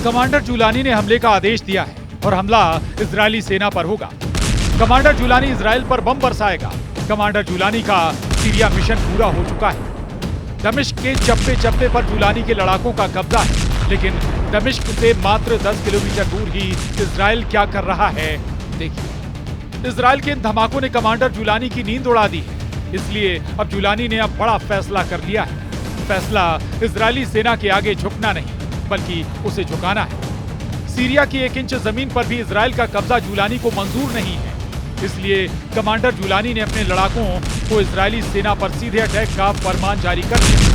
Commander Jolani ने हमले का आदेश दिया है और हमला इजरायली सेना पर होगा। कमांडर जुलानी इजराइल पर बम बरसाएगा। कमांडर जुलानी का सीरिया मिशन पूरा हो चुका है। दमिश्क के चप्पे चप्पे पर जुलानी के लड़ाकों का कब्जा है, लेकिन दमिश्क से मात्र 10 किलोमीटर दूर ही इजराइल क्या कर रहा है देखिए। इजराइल के इन धमाकों ने कमांडर जुलानी की नींद उड़ा दी है, इसलिए अब जुलानी ने अब बड़ा फैसला कर लिया है। फैसला इजरायली सेना के आगे झुकना नहीं, बल्कि उसे झुकाना है। सीरिया की 1 इंच जमीन पर भी इजराइल का कब्जा जुलानी को मंजूर नहीं है, इसलिए कमांडर जुलानी ने अपने लड़ाकों को इजरायली सेना पर सीधे अटैक का फरमान जारी कर दिया।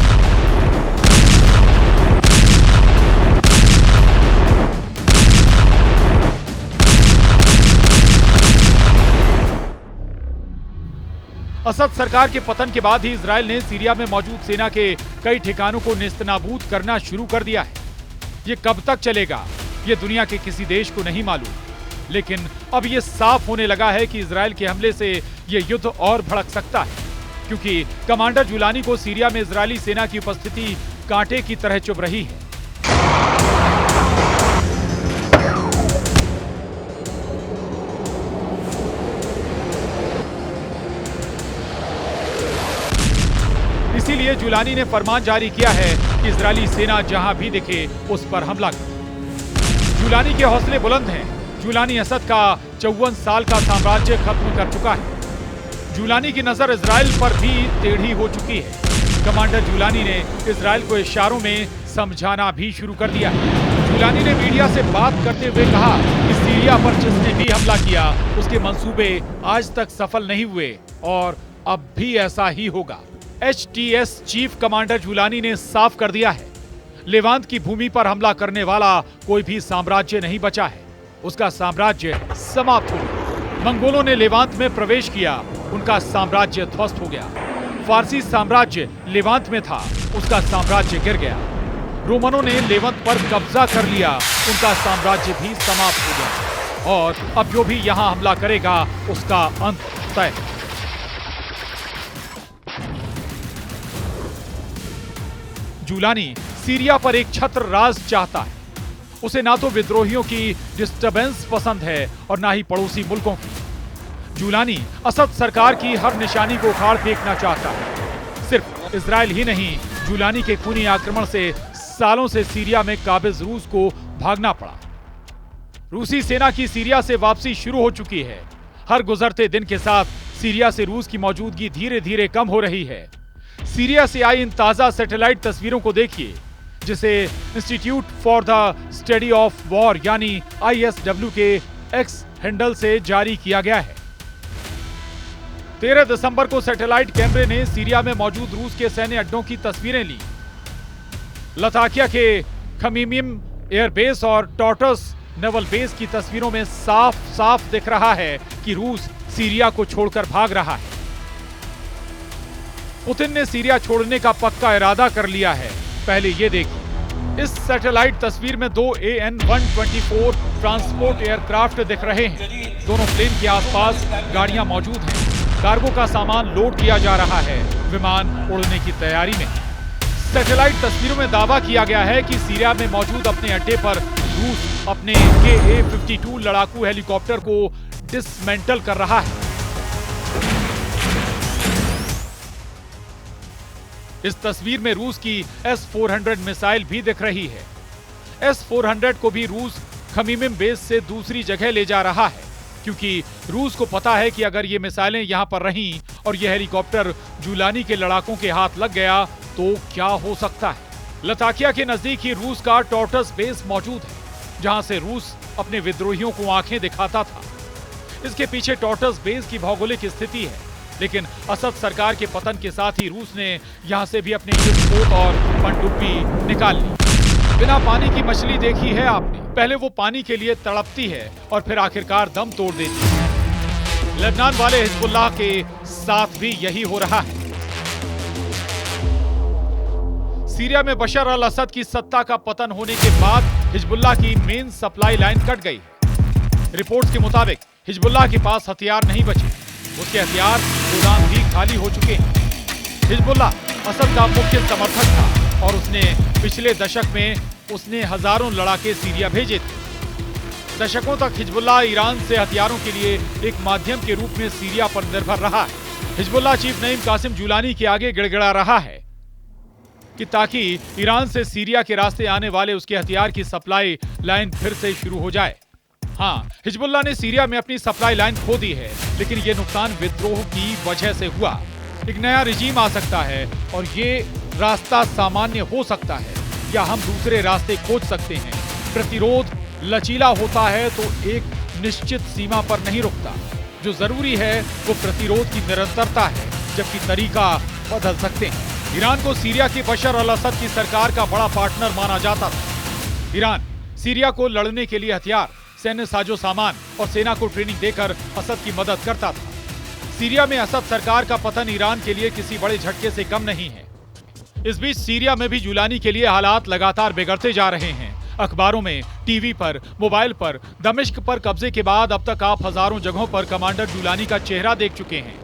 असद सरकार के पतन के बाद ही इजराइल ने सीरिया में मौजूद सेना के कई ठिकानों को नेस्तनाबूद करना शुरू कर दिया है। ये कब तक चलेगा, ये दुनिया के किसी देश को नहीं मालूम, लेकिन अब ये साफ होने लगा है कि इजराइल के हमले से ये युद्ध और भड़क सकता है, क्योंकि कमांडर जुलानी को सीरिया में इजरायली सेना की उपस्थिति कांटे की तरह चुभ रही है। इसीलिए जुलानी ने फरमान जारी किया है कि इजरायली सेना जहां भी दिखे उस पर हमला करे। जुलानी के हौसले बुलंद हैं। जुलानी असद का 54 साल का साम्राज्य खत्म कर चुका है। जुलानी की नजर इजराइल पर भी टेढ़ी हो चुकी है। कमांडर जुलानी ने इजराइल को इशारों में समझाना भी शुरू कर दिया है। जुलानी ने मीडिया से बात करते हुए कहा कि सीरिया पर जिसने भी हमला किया उसके मंसूबे आज तक सफल नहीं हुए और अब भी ऐसा ही होगा। HTS चीफ कमांडर जुलानी ने साफ कर दिया है, लेवांत की भूमि पर हमला करने वाला कोई भी साम्राज्य नहीं बचा है। उसका साम्राज्य समाप्त हो गया। मंगोलों ने लेवांत में प्रवेश किया, उनका साम्राज्य ध्वस्त हो गया। फारसी साम्राज्य लेवांत में था, उसका साम्राज्य गिर गया। रोमनों ने लेवंत पर कब्जा कर लिया, उनका साम्राज्य भी समाप्त हो गया। और अब जो भी यहां हमला करेगा उसका अंत तय है। जुलानी सीरिया पर एक छत्र राज चाहता है। उसे ना तो विद्रोहियों की डिस्टर्बेंस पसंद है और ना ही पड़ोसी मुल्कों की। जुलानी असद सरकार की हर निशानी को उखाड़ फेंकना चाहता है। सिर्फ इजराइल ही नहीं, जुलानी के खूनी आक्रमण से सालों से सीरिया में काबिज रूस को भागना पड़ा। रूसी सेना की सीरिया से वापसी शुरू हो चुकी है। हर गुजरते दिन के साथ सीरिया से रूस की मौजूदगी धीरे धीरे कम हो रही है। सीरिया से आई इन ताजा सैटेलाइट तस्वीरों को देखिए, जिसे institute for the study of war यानी ISW के एक्स हैंडल से जारी किया गया है। 13 दिसंबर को सैटेलाइट कैमरे ने सीरिया में मौजूद रूस के सैन्य अड्डों की तस्वीरें ली। लताकिया के खमीमिम एयरबेस और टॉर्टस नेवल बेस की तस्वीरों में साफ साफ दिख रहा है कि रूस सीरिया को छोड़कर भाग रहा है। पुतिन ने सीरिया छोड़ने का पक्का इरादा कर लिया है। पहले ये देखिए, इस सैटेलाइट तस्वीर में 2 AN-124 ट्रांसपोर्ट एयरक्राफ्ट दिख रहे हैं। दोनों प्लेन के आसपास गाड़ियां मौजूद हैं। कार्गो का सामान लोड किया जा रहा है। विमान उड़ने की तैयारी में। सैटेलाइट तस्वीरों में दावा किया गया है कि सीरिया में मौजूद अपने अड्डे पर रूस अपने KA-52 लड़ाकू हेलीकॉप्टर को डिसमेंटल कर रहा है। इस तस्वीर में रूस की S-400 मिसाइल भी दिख रही है। S-400 को भी रूस खमीमिम बेस से दूसरी जगह ले जा रहा है, क्योंकि रूस को पता है कि अगर ये मिसाइलें यहां पर रहीं और ये हेलीकॉप्टर जुलानी के लड़ाकों के हाथ लग गया तो क्या हो सकता है। लताकिया के नजदीक ही रूस का टॉर्टस बेस मौजूद है, जहां से रूस अपने विद्रोहियों को आंखें दिखाता था। इसके पीछे टॉर्टस बेस की भौगोलिक स्थिति है, लेकिन असद सरकार के पतन के साथ ही रूस ने यहां से भी अपनी युद्धपोत और पनडुब्बी निकाल ली। बिना पानी की मछली देखी है आपने? पहले वो पानी के लिए तड़पती है और फिर आखिरकार दम तोड़ देती है। लेबनान वाले हिजबुल्लाह के साथ भी यही हो रहा है। सीरिया में बशर अल असद की सत्ता का पतन होने के बाद हिजबुल्लाह की मेन सप्लाई लाइन कट गई। रिपोर्ट्स के मुताबिक हिजबुल्लाह के पास हथियार नहीं बचे, उसके हथियार गोदाम भी खाली हो चुके हैं। हिजबुल्लाह असद का मुख्य समर्थक था और उसने पिछले दशक में उसने हजारों लड़ाके सीरिया भेजे थे। दशकों तक हिजबुल्लाह ईरान से हथियारों के लिए एक माध्यम के रूप में सीरिया पर निर्भर रहा है। Hezbollah chief Naim Qassem Jolani के आगे गिड़गिड़ा रहा है कि ताकि ईरान से सीरिया के रास्ते आने वाले उसके हथियार की सप्लाई लाइन फिर से शुरू हो जाए। हाँ, हिजबुल्लाह ने सीरिया में अपनी सप्लाई लाइन खो दी है, लेकिन ये नुकसान विद्रोह की वजह से हुआ। एक नया रिजीम आ सकता है और ये रास्ता सामान्य हो सकता है या हम दूसरे रास्ते खोज सकते हैं। प्रतिरोध लचीला होता है तो एक निश्चित सीमा पर नहीं रुकता। जो जरूरी है वो प्रतिरोध की निरंतरता है, जबकि तरीका बदल सकते हैं। ईरान को सीरिया की बशर अल असद की सरकार का बड़ा पार्टनर माना जाता था। ईरान सीरिया को लड़ने के लिए हथियार, सैन्य साजो सामान और सेना को ट्रेनिंग देकर असद की मदद करता था। सीरिया में असद सरकार का पतन ईरान के लिए किसी बड़े झटके से कम नहीं है। इस बीच सीरिया में भी जुलानी के लिए हालात लगातार बिगड़ते जा रहे हैं। अखबारों में, टीवी पर, मोबाइल पर दमिश्क पर कब्जे के बाद अब तक आप हजारों जगहों पर कमांडर जुलानी का चेहरा देख चुके हैं।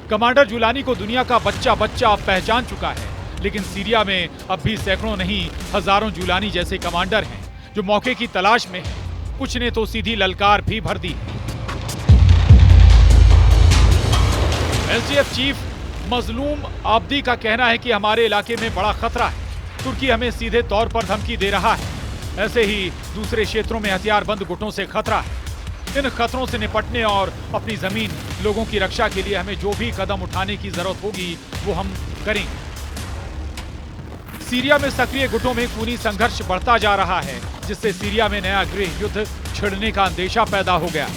कमांडर जुलानी को दुनिया का बच्चा अब पहचान चुका है, लेकिन सीरिया में अब भी सैकड़ों नहीं हजारों जुलानी जैसे कमांडर हैं जो मौके की तलाश में हैं। कुछ ने तो सीधी ललकार भी भर दी है। एसडीएफ चीफ मजलूम आब्दी का कहना है कि हमारे इलाके में बड़ा खतरा है। तुर्की हमें सीधे तौर पर धमकी दे रहा है। ऐसे ही दूसरे क्षेत्रों में हथियारबंद गुटों से खतरा है। इन खतरों से निपटने और अपनी जमीन, लोगों की रक्षा के लिए हमें जो भी कदम उठाने की जरूरत होगी वो हम करेंगे। सीरिया में सक्रिय गुटों में खूनी संघर्ष बढ़ता जा रहा है, जिससे सीरिया में नया गृह युद्ध छिड़ने का अंदेशा पैदा हो गया।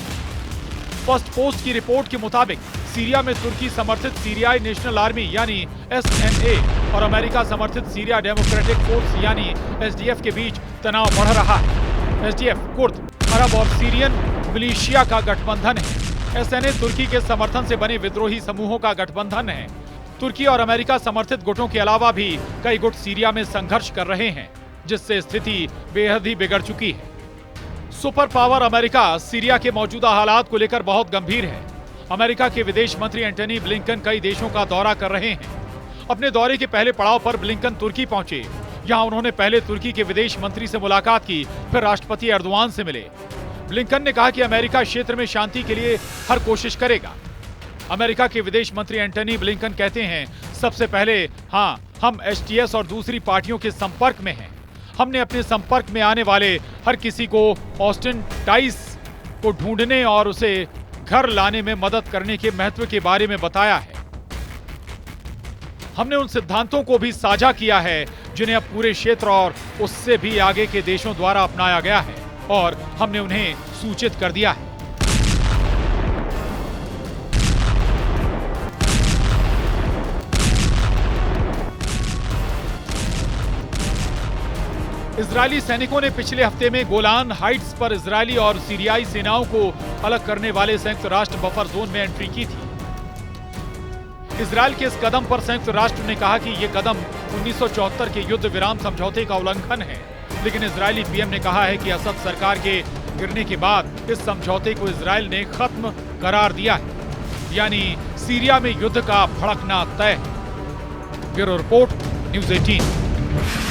फर्स्ट पोस्ट की रिपोर्ट के मुताबिक सीरिया में तुर्की समर्थित सीरियाई नेशनल आर्मी यानी एसएनए और अमेरिका समर्थित सीरिया डेमोक्रेटिक फोर्स यानी एसडीएफ के बीच तनाव बढ़ रहा है। एसडीएफ कुर्द, अरब और सीरियन मिलिशिया का गठबंधन है। एसएनए तुर्की के समर्थन से बने विद्रोही समूहों का गठबंधन है। तुर्की और अमेरिका समर्थित गुटों के अलावा भी कई गुट सीरिया में संघर्ष कर रहे हैं, जिससे स्थिति बेहद ही बिगड़ चुकी है। सुपर पावर अमेरिका सीरिया के मौजूदा हालात को लेकर बहुत गंभीर है। अमेरिका के विदेश मंत्री एंटनी ब्लिंकन कई देशों का दौरा कर रहे हैं। अपने दौरे के पहले पड़ाव पर ब्लिंकन तुर्की पहुंचे। यहां उन्होंने पहले तुर्की के विदेश मंत्री से मुलाकात की, फिर राष्ट्रपति एर्दोआन से मिले। ब्लिंकन ने कहा कि अमेरिका क्षेत्र में शांति के लिए हर कोशिश करेगा। अमेरिका के विदेश मंत्री एंटनी ब्लिंकन कहते हैं, सबसे पहले हाँ, हम एचटीएस और दूसरी पार्टियों के संपर्क में हैं। हमने अपने संपर्क में आने वाले हर किसी को ऑस्टिन टाइस को ढूंढने और उसे घर लाने में मदद करने के महत्व के बारे में बताया है। हमने उन सिद्धांतों को भी साझा किया है जिन्हें अब पूरे क्षेत्र और उससे भी आगे के देशों द्वारा अपनाया गया है, और हमने उन्हें सूचित कर दिया है। इजरायली सैनिकों ने पिछले हफ्ते में गोलान हाइट्स पर इजरायली और सीरियाई सेनाओं को अलग करने वाले संयुक्त राष्ट्र बफर जोन में एंट्री की थी। इजरायल के इस कदम पर संयुक्त राष्ट्र ने कहा कि यह कदम 1974 के युद्ध विराम समझौते का उल्लंघन है, लेकिन इजरायली पीएम ने कहा है कि असद सरकार के गिरने के बाद इस समझौते को इजरायल ने खत्म करार दिया है, यानी सीरिया में युद्ध का भड़कना तय है। Bureau report, news 18।